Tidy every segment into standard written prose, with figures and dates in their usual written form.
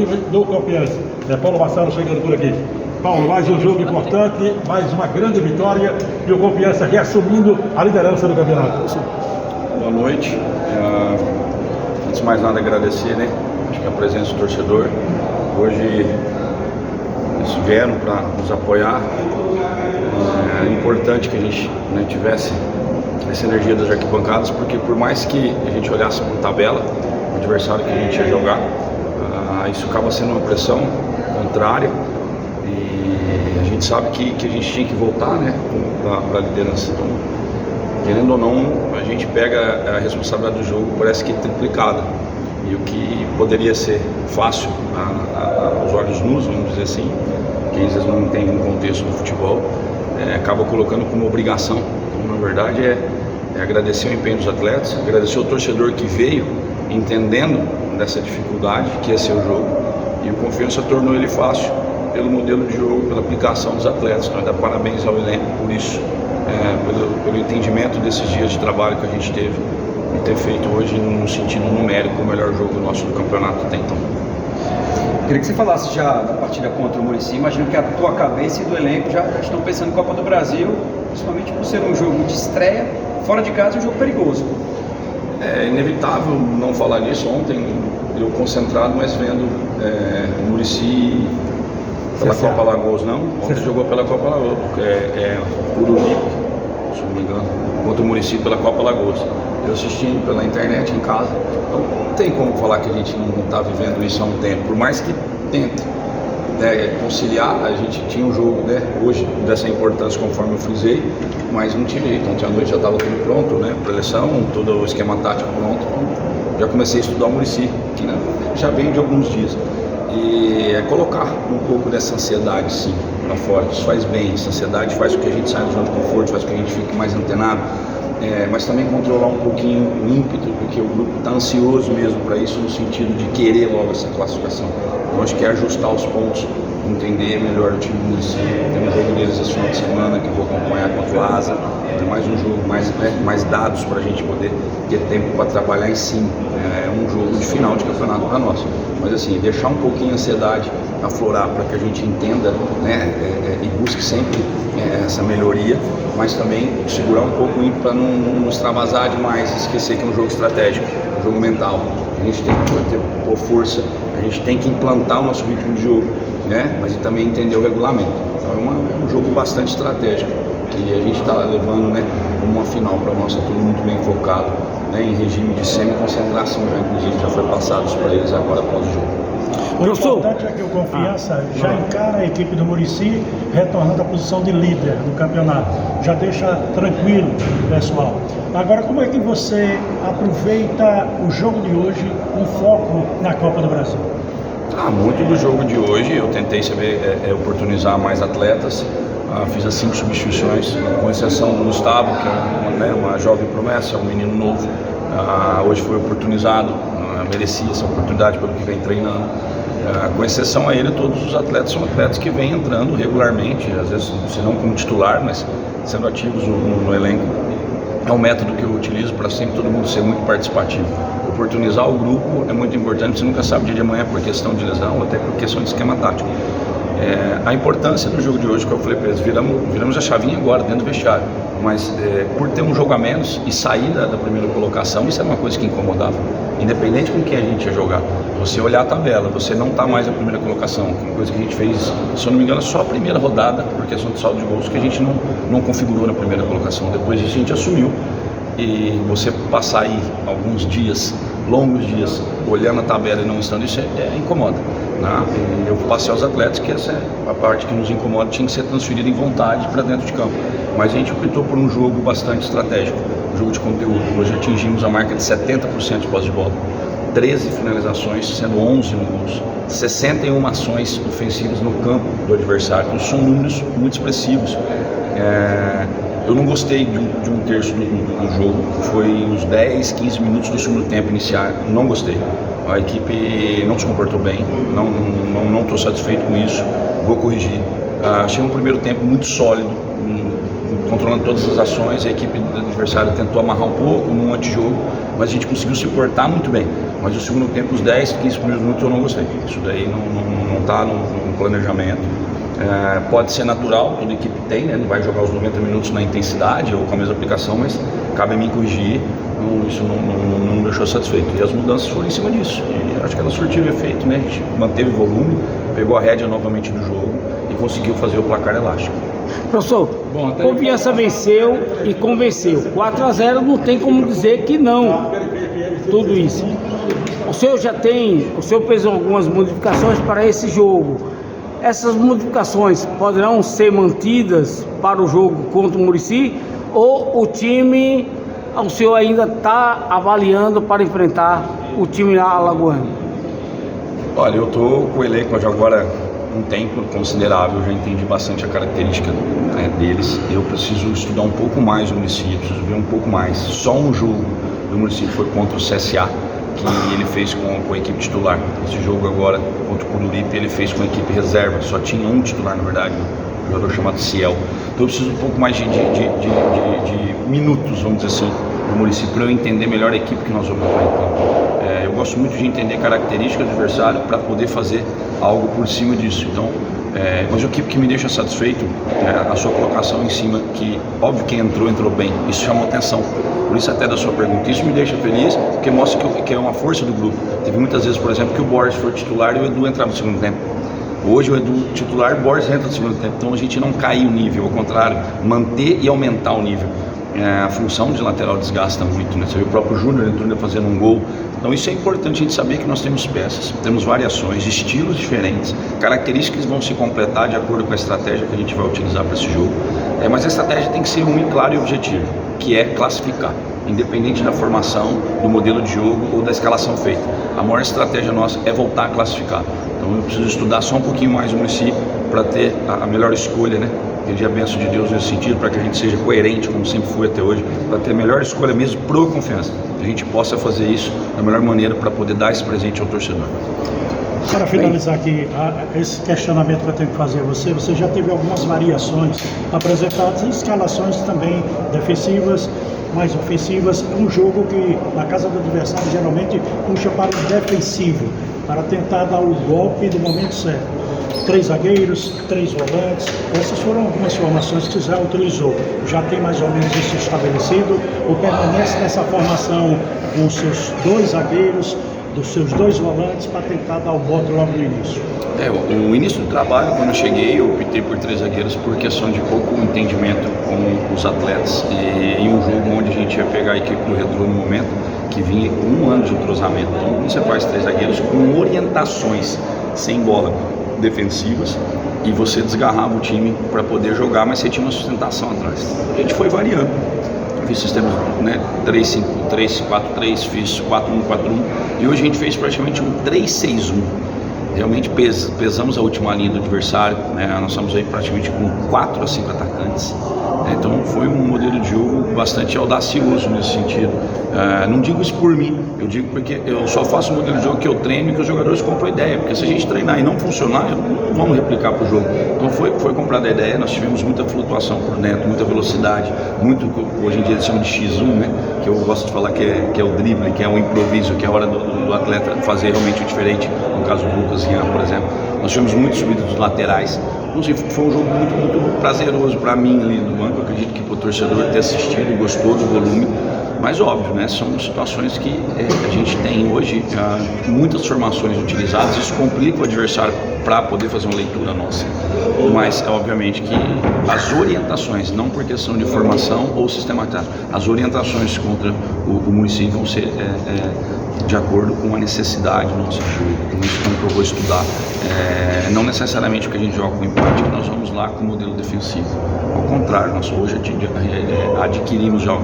do Confiança. Paulo Marcelo chegando por aqui. Paulo, mais um jogo importante, mais uma grande vitória e o Confiança reassumindo a liderança do campeonato. Boa noite. Antes de mais nada agradecer, né? Acho que a presença do torcedor. Hoje eles vieram para nos apoiar. É importante que a gente tivesse essa energia das arquibancadas, porque por mais que a gente olhasse para a tabela, o adversário que a gente ia jogar, isso acaba sendo uma pressão contrária e a gente sabe que a gente tinha que voltar, né, para a liderança. Então, querendo ou não, a gente pega a responsabilidade do jogo, parece que triplicada, e o que poderia ser fácil aos olhos nus, vamos dizer assim, que às vezes não entendem o contexto do futebol, acaba colocando como obrigação. Então, na verdade, é agradecer o empenho dos atletas, agradecer o torcedor que veio entendendo dessa dificuldade que ia ser o jogo, e o Confiança tornou ele fácil pelo modelo de jogo, pela aplicação dos atletas. Então, dá parabéns ao elenco por isso, pelo entendimento desses dias de trabalho que a gente teve e ter feito hoje, no sentido numérico, o melhor jogo nosso do campeonato até então. Queria que você falasse já da partida contra o Muricy. Imagino que a tua cabeça e do elenco já estão pensando em Copa do Brasil, principalmente por ser um jogo de estreia, fora de casa, e um jogo perigoso. É inevitável não falar nisso. Ontem eu concentrado, mas vendo o Muricy pela Copa Alagoas, não. Ontem jogou pela Copa Alagoas, Urubi, se não me engano, contra o Muricy pela Copa Alagoas. Eu assistindo pela internet em casa, então não tem como falar que a gente não está vivendo isso há um tempo, por mais que tente conciliar. A gente tinha um jogo hoje dessa importância, conforme eu frisei, mas não tinha jeito. Ontem à noite já estava tudo pronto, preleção, todo o esquema tático pronto. Já comecei a estudar o Muricy, que já vem de alguns dias, e colocar um pouco dessa ansiedade, sim, para fora. Isso faz bem. Essa ansiedade faz com que a gente saia do zona de conforto, faz com que a gente fique mais antenado, mas também controlar um pouquinho o ímpeto, porque o grupo está ansioso mesmo para isso, no sentido de querer logo essa classificação. Então, acho que é ajustar os pontos, entender melhor o time do Muricy. Tem um jogo deles esse final de semana que eu vou acompanhar contra o Asa. Tem mais um jogo, mais dados para a gente poder ter tempo para trabalhar em cima. É um jogo de final de campeonato para nós. Mas assim, deixar um pouquinho a ansiedade aflorar para que a gente entenda, e busque sempre essa melhoria, mas também segurar um pouco para não extravasar demais, esquecer que é um jogo estratégico, um jogo mental. A gente tem que ter força, a gente tem que implantar o nosso ritmo de jogo, mas também entender o regulamento. Então é um jogo bastante estratégico, que a gente está levando como uma final para nós, tudo muito bem focado, em regime de semi-concentração, já inclusive já foi passado para eles agora após o jogo. O importante é que o Confiança já encara a equipe do Muricy retornando à posição de líder do campeonato. Já deixa tranquilo o pessoal. Agora, como é que você aproveita o jogo de hoje com foco na Copa do Brasil? Muito do jogo de hoje eu tentei oportunizar mais atletas. Fiz as 5 substituições, com exceção do Gustavo, que é uma jovem promessa, um menino novo. Hoje foi oportunizado, merecia essa oportunidade pelo que vem treinando. Com exceção a ele, todos os atletas são atletas que vêm entrando regularmente, às vezes se não como titular, mas sendo ativos no elenco. É um método que eu utilizo para sempre todo mundo ser muito participativo. Oportunizar o grupo é muito importante, você nunca sabe o dia de amanhã por questão de lesão ou até por questão de esquema tático. A importância do jogo de hoje, que eu falei para eles, viramos a chavinha agora dentro do vestiário, mas por ter um jogo a menos e sair da primeira colocação, isso era uma coisa que incomodava, independente com quem a gente ia jogar. Você olhar a tabela, você não está mais na primeira colocação, uma coisa que a gente fez, se eu não me engano, só a primeira rodada, por questão de saldo de gols, que a gente não configurou na primeira colocação. Depois disso a gente assumiu, e você passar aí alguns dias, longos dias, olhando a tabela e não estando, isso incomoda. E eu passei aos atletas que essa é a parte que nos incomoda, tinha que ser transferida em vontade para dentro de campo. Mas a gente optou por um jogo bastante estratégico, um jogo de conteúdo. Hoje atingimos a marca de 70% de posse de bola, 13 finalizações, sendo 11 no gols, 61 ações ofensivas no campo do adversário. Então são números muito expressivos. Eu não gostei de um terço do jogo, foi os 10, 15 minutos do segundo tempo iniciar, não gostei. A equipe não se comportou bem, não estou satisfeito com isso, vou corrigir. Achei um primeiro tempo muito sólido, controlando todas as ações. A equipe do adversário tentou amarrar um pouco no antijogo, mas a gente conseguiu se portar muito bem. Mas o segundo tempo, os 10, 15 primeiros minutos eu não gostei. Isso daí não está no planejamento. Pode ser natural, toda equipe tem, né? Não vai jogar os 90 minutos na intensidade ou com a mesma aplicação, mas cabe a mim corrigir. Isso não me deixou satisfeito. E as mudanças foram em cima disso. E acho que elas surtiram efeito, né? A gente manteve o volume, pegou a rédea novamente do jogo e conseguiu fazer o placar elástico. Professor, Confiança venceu e convenceu. 4-0 não tem como dizer que não. Tudo isso. O senhor fez algumas modificações para esse jogo. Essas modificações poderão ser mantidas para o jogo contra o Muricy, ou o senhor ainda está avaliando para enfrentar o time alagoano? Olha, eu estou com o elenco já agora um tempo considerável, já entendi bastante a característica deles. Eu preciso estudar um pouco mais o Muricy, preciso ver um pouco mais. Só um jogo do Muricy foi contra o CSA, que ele fez com a equipe titular. Esse jogo agora contra o Coruripe ele fez com a equipe reserva, só tinha um titular na verdade, um jogador chamado Ciel. Então eu preciso um pouco mais de minutos, vamos dizer assim, do Muricy, para eu entender melhor a equipe que nós vamos entrar em campo. Eu gosto muito de entender características do adversário para poder fazer algo por cima disso. Então, mas o que me deixa satisfeito é a sua colocação em cima, que óbvio que entrou bem, isso chamou atenção, por isso até da sua pergunta, isso me deixa feliz, porque mostra que é uma força do grupo. Teve muitas vezes, por exemplo, que o Borges foi titular e o Edu entrava no segundo tempo. Hoje o Edu titular, o Borges entra no segundo tempo, então a gente não cai o nível, ao contrário, manter e aumentar o nível. A função de lateral desgasta muito, né? Você vê o próprio Júnior entrando fazendo um gol. Então isso é importante a gente saber, que nós temos peças, temos variações, estilos diferentes, características que vão se completar de acordo com a estratégia que a gente vai utilizar para esse jogo. Mas a estratégia tem que ser única, clara e objetiva, que é classificar, independente da formação, do modelo de jogo ou da escalação feita. A maior estratégia nossa é voltar a classificar. Então eu preciso estudar só um pouquinho mais o Muricy para ter a melhor escolha, né? Pedir a bênção de Deus nesse sentido, para que a gente seja coerente, como sempre foi até hoje, para ter a melhor escolha mesmo pro Confiança. Que a gente possa fazer isso da melhor maneira para poder dar esse presente ao torcedor. Para finalizar aqui, esse questionamento que eu tenho que fazer a você já teve algumas variações apresentadas, escalações também defensivas, mais ofensivas. É um jogo que, na casa do adversário, geralmente puxa para o defensivo, para tentar dar o golpe do momento certo. 3 zagueiros, 3 volantes, essas foram algumas formações que já utilizou. Já tem mais ou menos isso estabelecido, ou permanece nessa formação com os seus 2 zagueiros, dos seus 2 volantes, para tentar dar o bote logo no início? O início do trabalho, quando eu cheguei, eu optei por 3 zagueiros por questão de pouco entendimento com os atletas. E em um jogo onde a gente ia pegar a equipe do Retrô no momento, que vinha com 1 ano de entrosamento. Então, quando você faz 3 zagueiros com orientações sem bola defensivas, e você desgarrava o time para poder jogar, mas você tinha uma sustentação atrás. A gente foi variando. Fiz sistemas, né, 3-5-3, 4-3, fiz 4-1-4-1, e hoje a gente fez praticamente um 3-6-1. Realmente pesamos a última linha do adversário, né? Nós estamos aí praticamente com 4 a 5 atacantes. Então foi um modelo de jogo bastante audacioso nesse sentido. Não digo isso por mim, eu digo porque eu só faço o modelo de jogo que eu treino e que os jogadores compram a ideia, porque se a gente treinar e não funcionar, não vamos replicar para o jogo. Então foi comprada a ideia, nós tivemos muita flutuação por dentro, muita velocidade, muito, hoje em dia eles chamam de X1, né? Que eu gosto de falar que é o drible, que é o improviso, que é a hora do atleta fazer realmente o diferente, no caso do Lucas Rian, por exemplo. Nós tivemos muito subido dos laterais. Inclusive foi um jogo muito prazeroso para mim ali no banco. Eu acredito que para o torcedor ter assistido, gostou do volume. Mas óbvio, né, são situações que a gente tem hoje, muitas formações utilizadas, isso complica o adversário para poder fazer uma leitura nossa. Mas obviamente que as orientações, não por questão de formação ou sistema tático, as orientações contra o Muricy vão ser de acordo com a necessidade nossa de jogo, com isso que eu vou estudar. Não necessariamente porque a gente joga com empate que nós vamos lá com o modelo defensivo. Ao contrário, nós hoje adquirimos já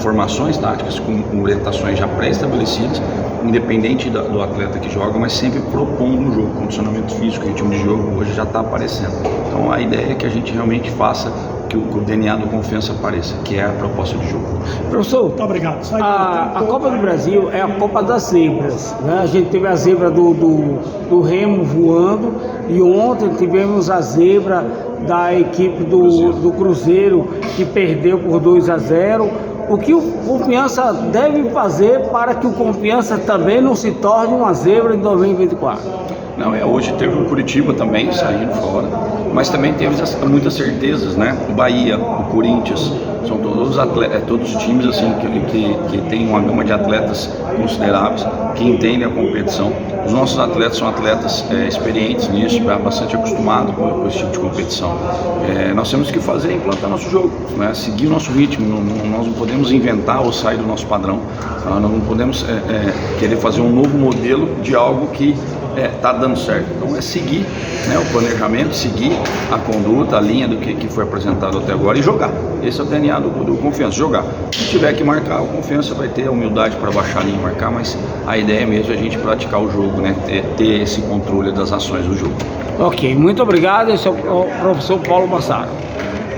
formações táticas com orientações já pré-estabelecidas, independente do atleta que joga, mas sempre propondo um jogo. O condicionamento físico, o ritmo de jogo hoje já está aparecendo. Então a ideia é que a gente realmente faça que o DNA do Confiança apareça, que é a proposta de jogo. Professor, muito obrigado. A Copa do Brasil é a Copa das Zebras, né? A gente teve a zebra do Remo voando, e ontem tivemos a zebra da equipe do Cruzeiro, que perdeu por 2-0. O que o Confiança deve fazer para que o Confiança também não se torne uma zebra em 2024? Não, hoje teve o Curitiba também saindo fora, mas também teve muitas certezas, né? O Bahia, o Corinthians, são todos todos times assim que tem uma gama de atletas consideráveis, que entendem a competição. Os nossos atletas são atletas experientes nisso, bastante acostumados com esse tipo de competição. Nós temos que fazer implantar nosso jogo, né? Seguir o nosso ritmo. Nós não podemos inventar ou sair do nosso padrão. Nós não podemos querer fazer um novo modelo de algo que está dando certo. Então é seguir, né, o planejamento, seguir a conduta, a linha do que foi apresentado até agora e jogar. Esse é o DNA do Confiança, jogar. Se tiver que marcar, o Confiança vai ter a humildade para baixar a linha e marcar, mas a ideia mesmo é a gente praticar o jogo, né, ter esse controle das ações do jogo. Ok, muito obrigado. Esse é o professor Paulo Massaro.